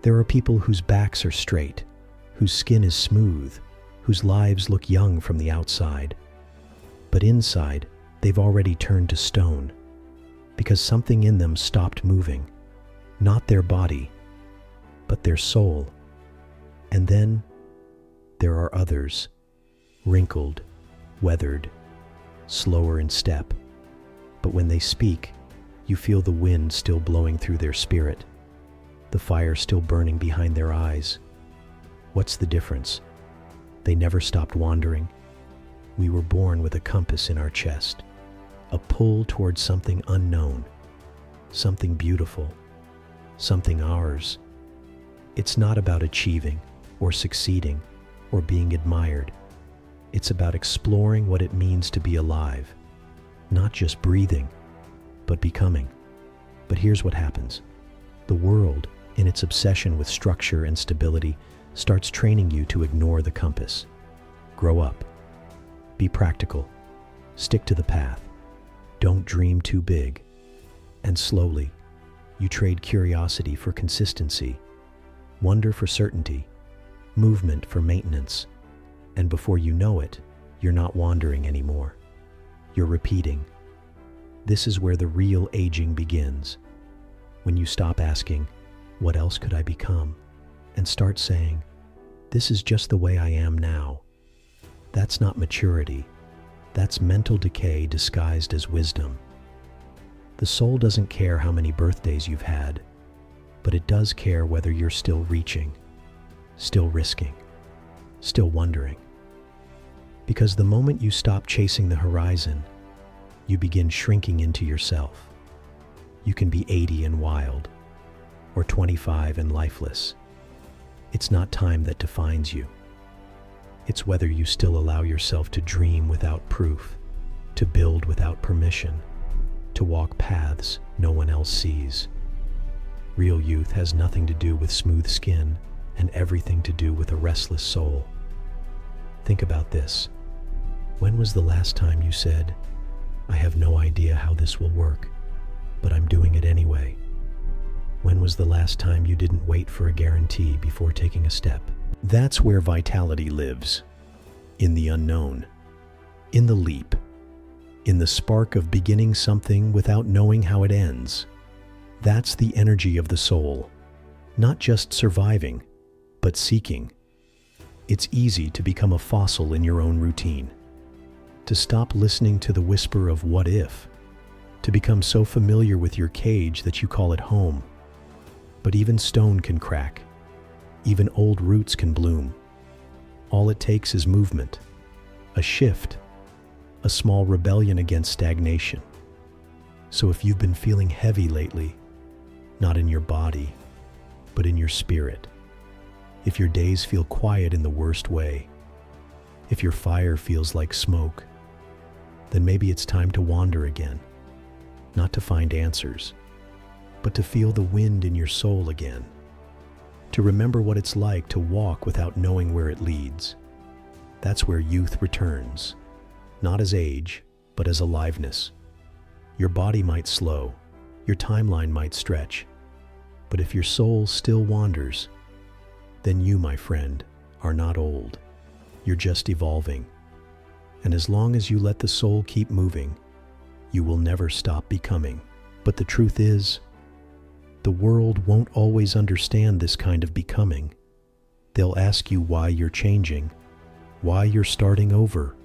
There are people whose backs are straight, whose skin is smooth, whose lives look young from the outside. But inside, they've already turned to stone, because something in them stopped moving. Not their body, but their soul. And then, there are others, wrinkled, weathered, slower in step. But when they speak, you feel the wind still blowing through their spirit, the fire still burning behind their eyes. What's the difference? They never stopped wandering. We were born with a compass in our chest, a pull towards something unknown, something beautiful, something ours. It's not about achieving or succeeding or being admired. It's about exploring what it means to be alive, not just breathing, but becoming. But here's what happens. The world, in its obsession with structure and stability, starts training you to ignore the compass. Grow up. Be practical. Stick to the path. Don't dream too big. And slowly, you trade curiosity for consistency, wonder for certainty, movement for maintenance. And before you know it, you're not wandering anymore. You're repeating. This is where the real aging begins. When you stop asking, what else could I become? And start saying, this is just the way I am now. That's not maturity. That's mental decay disguised as wisdom. The soul doesn't care how many birthdays you've had, but it does care whether you're still reaching, still risking, still wondering. Because the moment you stop chasing the horizon, you begin shrinking into yourself. You can be 80 and wild, or 25 and lifeless. It's not time that defines you. It's whether you still allow yourself to dream without proof, to build without permission, to walk paths no one else sees. Real youth has nothing to do with smooth skin and everything to do with a restless soul. Think about this. When was the last time you said, I have no idea how this will work, but I'm doing it anyway? When was the last time you didn't wait for a guarantee before taking a step? That's where vitality lives. In the unknown. In the leap. In the spark of beginning something without knowing how it ends. That's the energy of the soul. Not just surviving, but seeking. It's easy to become a fossil in your own routine. To stop listening to the whisper of what if. To become so familiar with your cage that you call it home. But even stone can crack. Even old roots can bloom. All it takes is movement, a shift, a small rebellion against stagnation. So if you've been feeling heavy lately, not in your body, but in your spirit, if your days feel quiet in the worst way, if your fire feels like smoke, then maybe it's time to wander again, not to find answers, but to feel the wind in your soul again, to remember what it's like to walk without knowing where it leads. That's where youth returns, not as age, but as aliveness. Your body might slow, your timeline might stretch, but if your soul still wanders, then you, my friend, are not old. You're just evolving. And as long as you let the soul keep moving, you will never stop becoming. But the truth is, the world won't always understand this kind of becoming. They'll ask you why you're changing, why you're starting over,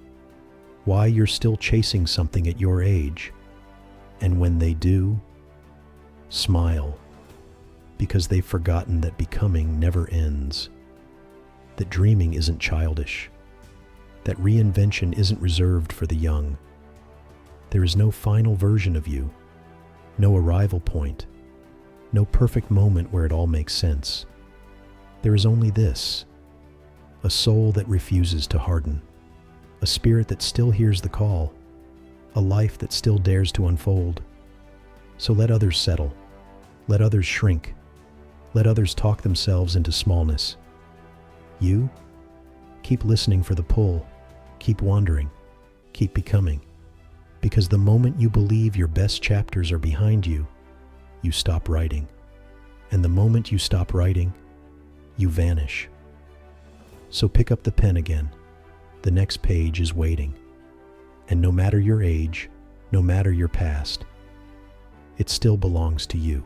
why you're still chasing something at your age. And when they do, smile, because they've forgotten that becoming never ends, that dreaming isn't childish, that reinvention isn't reserved for the young. There is no final version of you, no arrival point, no perfect moment where it all makes sense. There is only this, a soul that refuses to harden, a spirit that still hears the call, a life that still dares to unfold. So let others settle, let others shrink, let others talk themselves into smallness. You, keep listening for the pull, keep wandering, keep becoming. Because the moment you believe your best chapters are behind you, you stop writing. And the moment you stop writing, you vanish. So pick up the pen again. The next page is waiting. And no matter your age, no matter your past, it still belongs to you.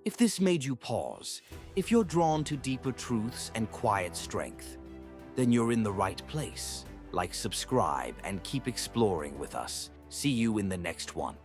If this made you pause, if you're drawn to deeper truths and quiet strength, then you're in the right place. Like, subscribe, and keep exploring with us. See you in the next one.